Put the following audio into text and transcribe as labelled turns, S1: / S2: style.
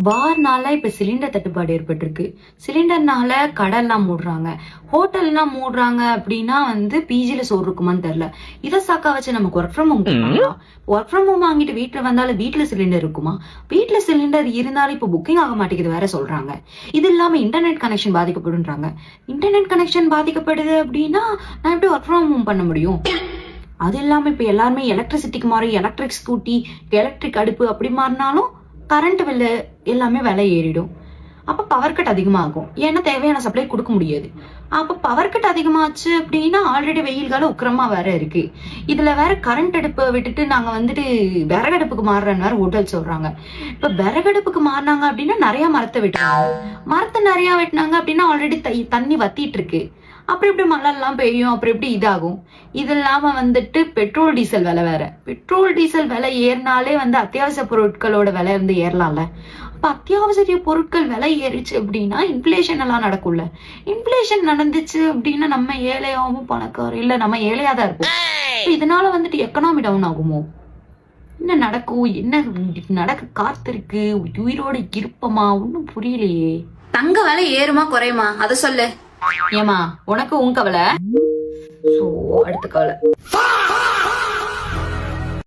S1: வார்னால இப்ப சிலிண்டர் தட்டுப்பாடு ஏற்பட்டிருக்கு. சிலிண்டர்னால கடைலாம் மூடுறாங்க, ஹோட்டல்லாம் மூடுறாங்க. அப்படின்னா பிஜில சோறு இருக்குமான்னு தெரியல. இதை சாக்கா வச்சு நமக்கு ஒர்க் ஃப்ரம் ஹோம் கொடுப்பாங்களா? ஒர்க் ஃப்ரம் ஹோம் வாங்கிட்டு வீட்டுல வந்தாலும் வீட்டுல சிலிண்டர் இருக்குமா? வீட்டுல சிலிண்டர் இருந்தாலும் இப்ப புக்கிங் ஆக மாட்டேங்குது வேற சொல்றாங்க. இது இல்லாம இன்டர்நெட் கனெக்ஷன் பாதிக்கப்படுன்றாங்க. இன்டர்நெட் கனெக்ஷன் பாதிக்கப்படுது அப்படின்னா நான் எப்படி ஒர்க் ஃப்ரம் ஹோம் பண்ண முடியும்? அது இல்லாம இப்ப எல்லாருமே எலக்ட்ரிசிட்டிக்கு மாறி எலக்ட்ரிக் ஸ்கூட்டி, எலக்ட்ரிக் அடுப்பு அப்படி மாறினாலும் கரண்ட் பில்லு எல்லாமே விலை ஏறிடும். அப்ப பவர் கட் அதிகமாகும். ஏன்னா தேவையான சப்ளை கொடுக்க முடியாது. அப்ப பவர் கட் அதிகமாச்சு அப்படின்னா ஆல்ரெடி வெயில் காலம் உக்கிரமா வேற இருக்கு. இதுல வேற கரண்ட் அடுப்பை விட்டுட்டு நாங்க விறகடுப்புக்கு மாறுறேன்னு வேற ஹோட்டல் சொல்றாங்க. இப்ப விறகடுப்புக்கு மாறினாங்க அப்படின்னா நிறைய மரத்தை வெட்டுறாங்க. மரத்தை நிறைய வெட்டினாங்க அப்படின்னா ஆல்ரெடி தண்ணி வத்திட்டு இருக்கு. அப்புறம் எப்படி மழை எல்லாம் பெய்யும்? அப்புறம் எப்படி இதாகும்? இது இல்லாம பெட்ரோல் டீசல் விலை வேற. பெட்ரோல் டீசல் விலை ஏறினாலே அத்தியாவசிய பொருட்களோட விலை ஏறலாம்ல. அப்ப அத்தியாவசிய பொருட்கள் விலை ஏறிச்சு அப்படின்னா இன்ஃபிளேஷன் எல்லாம் நடக்கும்ல. இன்ஃபிளேஷன் நடந்துச்சு அப்படின்னா நம்ம ஏழையாவும் பணக்காரம் இல்ல, நம்ம ஏழையாதான் இருப்போம். இதனால எக்கனாமி டவுன் ஆகுமோ? என்ன நடக்கும்? என்ன நடக்க காத்திருக்கு? உயிரோட இருப்பமா? ஒன்னும் புரியலையே. தங்க விலை ஏறுமா குறையுமா? அத சொல்லு. ஏமா உனக்கு உன் கவலை, அடுத்த கவலை.